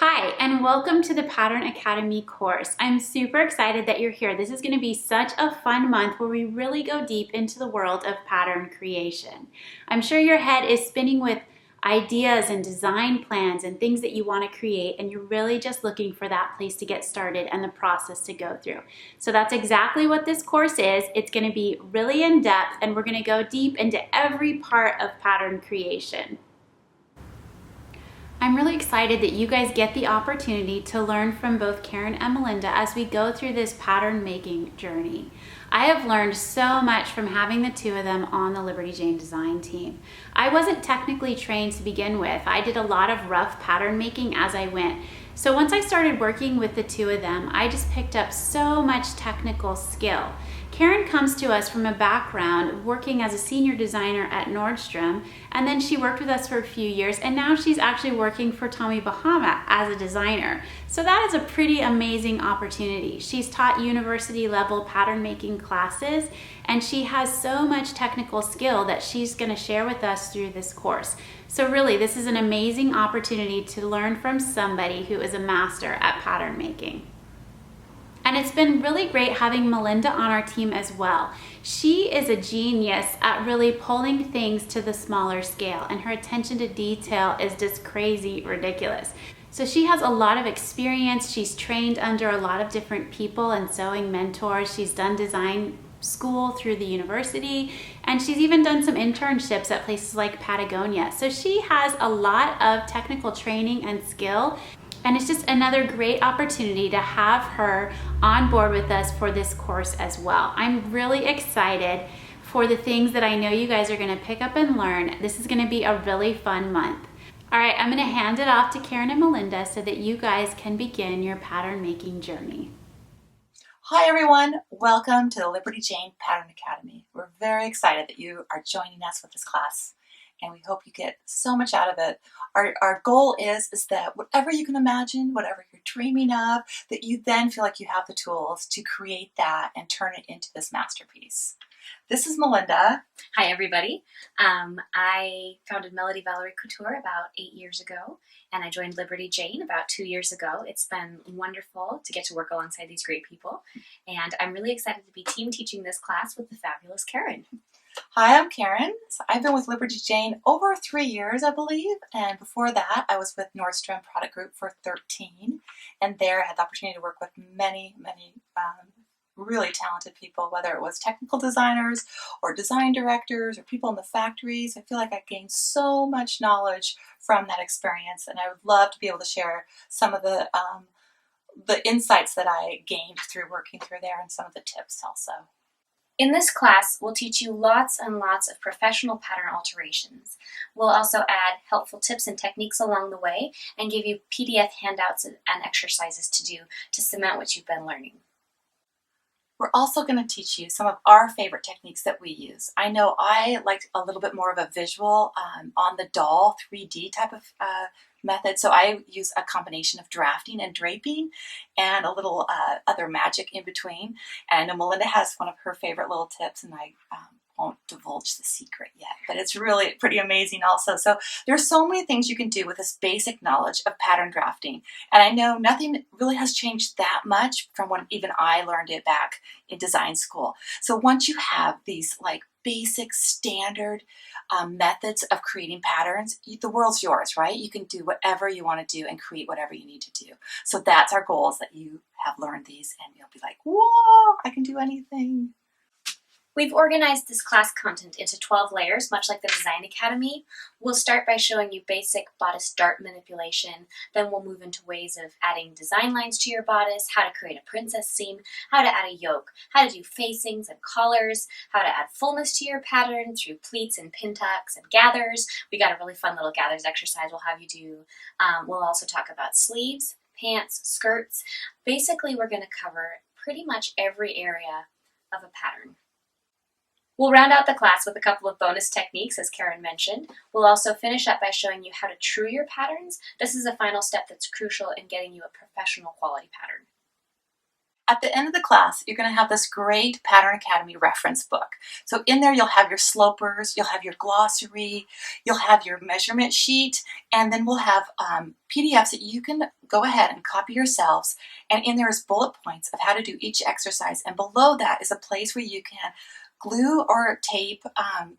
Hi, and welcome to the Pattern Academy course. I'm super excited that you're here. This is going to be such a fun month where we really go deep into the world of pattern creation. I'm sure your head is spinning with ideas and design plans and things that you want to create, and you're really just looking for that place to get started and the process to go through. So that's exactly what this course is. It's going to be really in depth, and we're going to go deep into every part of pattern creation. I'm really excited that you guys get the opportunity to learn from both Karen and Melinda as we go through this pattern making journey. I have learned so much from having the two of them on the Liberty Jane design team. I wasn't technically trained to begin with. I did a lot of rough pattern making as I went. So once I started working with the two of them, I just picked up so much technical skill. Karen comes to us from a background working as a senior designer at Nordstrom, and then she worked with us for a few years, and now she's actually working for Tommy Bahama as a designer. So that is a pretty amazing opportunity. She's taught university level pattern making classes, and she has so much technical skill that she's going to share with us through this course. So really, this is an amazing opportunity to learn from somebody who is a master at pattern making. And it's been really great having Melinda on our team as well. She is a genius at really pulling things to the smaller scale, and her attention to detail is just crazy ridiculous. So she has a lot of experience. She's trained under a lot of different people and sewing mentors. She's done design school through the university, and she's even done some internships at places like Patagonia. So she has a lot of technical training and skill. And it's just another great opportunity to have her on board with us for this course as well. I'm really excited for the things that I know you guys are going to pick up and learn. This is going to be a really fun month. All right, I'm going to hand it off to Karen and Melinda so that you guys can begin your pattern making journey. Hi everyone, welcome to the Liberty Jane Pattern Academy. We're very excited that you are joining us with this class, and we hope you get so much out of it. Our goal is that whatever you can imagine, whatever you're dreaming of, that you then feel like you have the tools to create that and turn it into this masterpiece. This is Melinda. Hi everybody. I founded Melody Valerie Couture about 8 years ago, and I joined Liberty Jane about 2 years ago. It's been wonderful to get to work alongside these great people, and I'm really excited to be team teaching this class with the fabulous Karen. Hi, I'm Karen. So I've been with Liberty Jane over 3 years, I believe, and before that I was with Nordstrom Product Group for 13, and there I had the opportunity to work with many really talented people, whether it was technical designers or design directors or people in the factories. I feel like I gained so much knowledge from that experience, and I would love to be able to share some of the insights that I gained through working through there and some of the tips also. In this class, we'll teach you lots and lots of professional pattern alterations. We'll also add helpful tips and techniques along the way and give you PDF handouts and exercises to do to cement what you've been learning. We're also going to teach you some of our favorite techniques that we use. I know I like a little bit more of a visual on the doll 3D type of method, so I use a combination of drafting and draping and a little other magic in between. And I know Melinda has one of her favorite little tips, and I won't divulge the secret yet, but it's really pretty amazing also. So there's so many things you can do with this basic knowledge of pattern drafting. And I know nothing really has changed that much from when even I learned it back in design school. So once you have these like basic standard methods of creating patterns, the world's yours, right? You can do whatever you want to do and create whatever you need to do. So that's our goal, is that you have learned these and you'll be like, whoa, I can do anything. We've organized this class content into 12 layers, much like the Design Academy. We'll start by showing you basic bodice dart manipulation, then we'll move into ways of adding design lines to your bodice, how to create a princess seam, how to add a yoke, how to do facings and collars, how to add fullness to your pattern through pleats and pin tucks and gathers. We got a really fun little gathers exercise we'll have you do. We'll also talk about sleeves, pants, skirts. Basically, we're going to cover pretty much every area of a pattern. We'll round out the class with a couple of bonus techniques, as Karen mentioned. We'll also finish up by showing you how to true your patterns. This is a final step that's crucial in getting you a professional quality pattern. At the end of the class, you're going to have this great Pattern Academy reference book. So in there, you'll have your slopers, you'll have your glossary, you'll have your measurement sheet, and then we'll have PDFs that you can go ahead and copy yourselves. And in there is bullet points of how to do each exercise. And below that is a place where you can glue or tape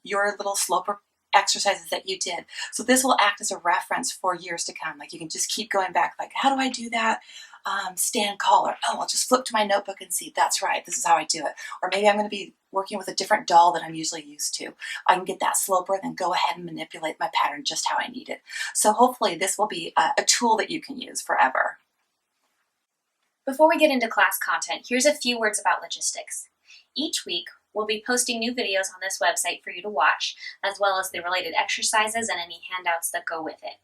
your little sloper exercises that you did. So this will act as a reference for years to come. Like you can just keep going back, like, how do I do that? Stand collar. Oh, I'll just flip to my notebook and see, that's right, this is how I do it. Or maybe I'm going to be working with a different doll than I'm usually used to. I can get that sloper and then go ahead and manipulate my pattern just how I need it. So hopefully this will be a tool that you can use forever. Before we get into class content, here's a few words about logistics. Each week, we'll be posting new videos on this website for you to watch, as well as the related exercises and any handouts that go with it.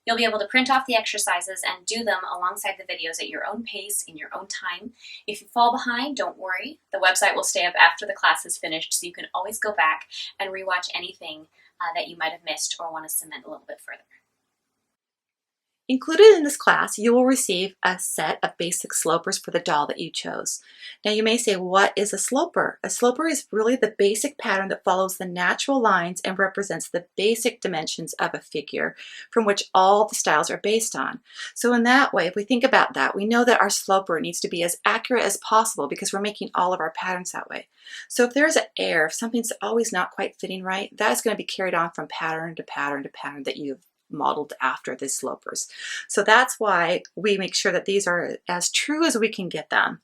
You'll be able to print off the exercises and do them alongside the videos at your own pace, in your own time. If you fall behind, don't worry. The website will stay up after the class is finished, so you can always go back and rewatch anything that you might have missed or want to cement a little bit further. Included in this class, you will receive a set of basic slopers for the doll that you chose. Now you may say, what is a sloper? A sloper is really the basic pattern that follows the natural lines and represents the basic dimensions of a figure from which all the styles are based on. So in that way, if we think about that, we know that our sloper needs to be as accurate as possible because we're making all of our patterns that way. So if there's an error, if something's always not quite fitting right, that is going to be carried on from pattern to pattern to pattern that you've modeled after the slopers. So that's why we make sure that these are as true as we can get them.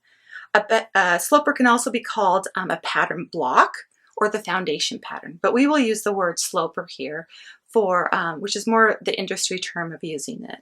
A sloper can also be called a pattern block or the foundation pattern, but we will use the word sloper here for which is more the industry term of using it.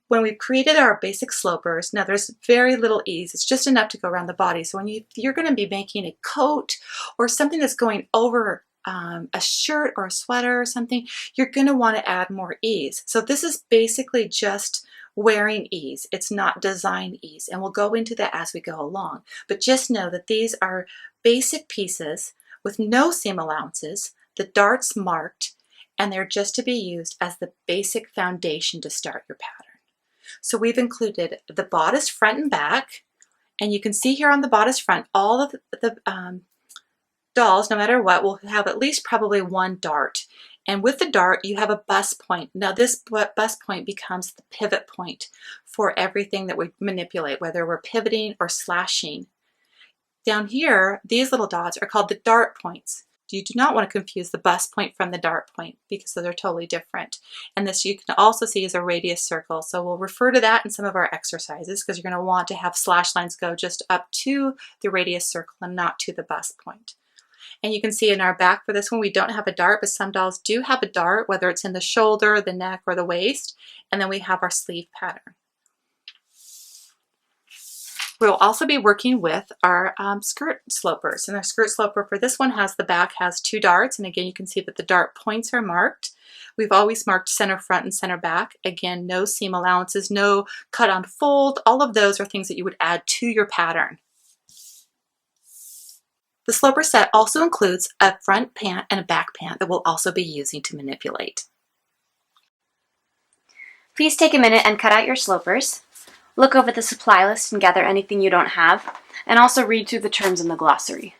When we've created our basic slopers, now there's very little ease. It's just enough to go around the body. So when you're going to be making a coat or something that's going over a shirt or a sweater or something, you're going to want to add more ease. So this is basically just wearing ease. It's not design ease. And we'll go into that as we go along. But just know that these are basic pieces with no seam allowances, the darts marked, and they're just to be used as the basic foundation to start your pattern. So we've included the bodice front and back, and you can see here on the bodice front, all of the dolls, no matter what, will have at least probably one dart. And with the dart, you have a bust point. Now this bust point becomes the pivot point for everything that we manipulate, whether we're pivoting or slashing. Down here, these little dots are called the dart points. You do not want to confuse the bust point from the dart point because they're totally different. And this you can also see as a radius circle. So we'll refer to that in some of our exercises because you're going to want to have slash lines go just up to the radius circle and not to the bust point. And you can see in our back for this one, we don't have a dart, but some dolls do have a dart, whether it's in the shoulder, the neck, or the waist. And then we have our sleeve pattern. We'll also be working with our skirt slopers. And our skirt sloper for this one the back has two darts. And again, you can see that the dart points are marked. We've always marked center front and center back. Again, no seam allowances, no cut on fold. All of those are things that you would add to your pattern. The sloper set also includes a front pant and a back pant that we'll also be using to manipulate. Please take a minute and cut out your slopers. Look over the supply list and gather anything you don't have, and also read through the terms in the glossary.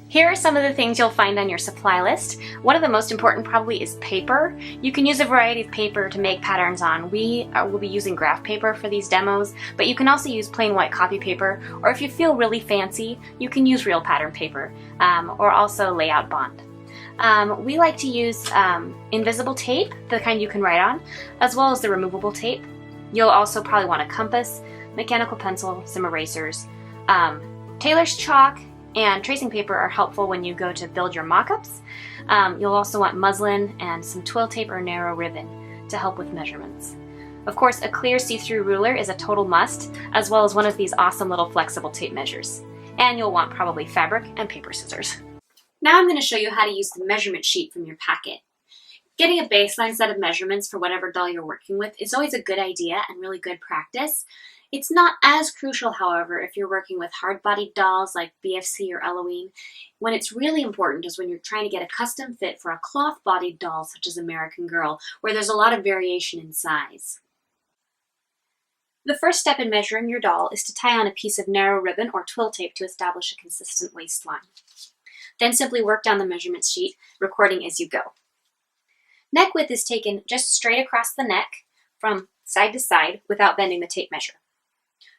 Here are some of the things you'll find on your supply list. One of the most important probably is paper. You can use a variety of paper to make patterns on. We will be using graph paper for these demos, but you can also use plain white copy paper, or if you feel really fancy, you can use real pattern paper, or also layout bond. We like to use invisible tape, the kind you can write on, as well as the removable tape. You'll also probably want a compass, mechanical pencil, some erasers. Tailor's chalk and tracing paper are helpful when you go to build your mock-ups. You'll also want muslin and some twill tape or narrow ribbon to help with measurements. Of course, a clear see-through ruler is a total must, as well as one of these awesome little flexible tape measures. And you'll want probably fabric and paper scissors. Now I'm going to show you how to use the measurement sheet from your packet. Getting a baseline set of measurements for whatever doll you're working with is always a good idea and really good practice. It's not as crucial, however, if you're working with hard-bodied dolls like BFC or Eloine. When it's really important is when you're trying to get a custom fit for a cloth-bodied doll such as American Girl, where there's a lot of variation in size. The first step in measuring your doll is to tie on a piece of narrow ribbon or twill tape to establish a consistent waistline. Then simply work down the measurement sheet, recording as you go. Neck width is taken just straight across the neck from side to side without bending the tape measure.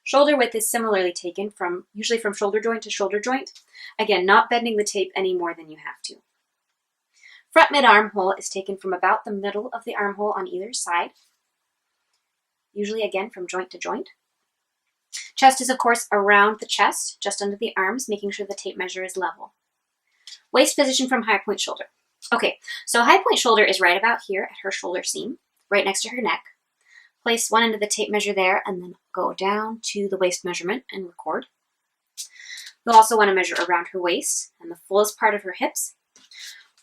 Shoulder width is similarly taken usually from shoulder joint to shoulder joint, again not bending the tape any more than you have to. Front mid-armhole is taken from about the middle of the armhole on either side, usually again from joint to joint. Chest is of course around the chest, just under the arms, making sure the tape measure is level. Waist position from high point shoulder. Okay, so high point shoulder is right about here at her shoulder seam, right next to her neck. Place one end of the tape measure there and then go down to the waist measurement and record. You'll also want to measure around her waist and the fullest part of her hips.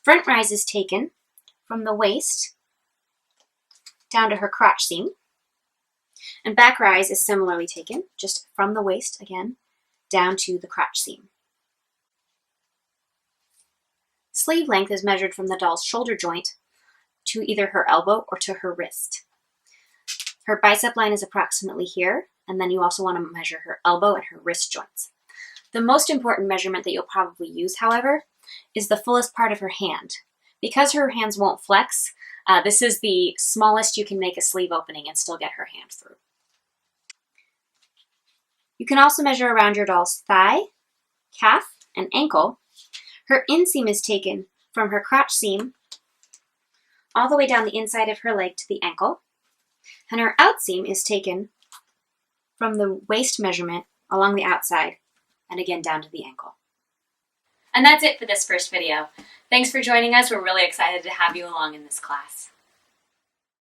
Front rise is taken from the waist down to her crotch seam. And back rise is similarly taken, just from the waist, again, down to the crotch seam. Sleeve length is measured from the doll's shoulder joint to either her elbow or to her wrist. Her bicep line is approximately here, and then you also want to measure her elbow and her wrist joints. The most important measurement that you'll probably use, however, is the fullest part of her hand. Because her hands won't flex, this is the smallest you can make a sleeve opening and still get her hand through. You can also measure around your doll's thigh, calf, and ankle. Her inseam is taken from her crotch seam all the way down the inside of her leg to the ankle, and her outseam is taken from the waist measurement along the outside and again down to the ankle. And that's it for this first video. Thanks for joining us. We're really excited to have you along in this class.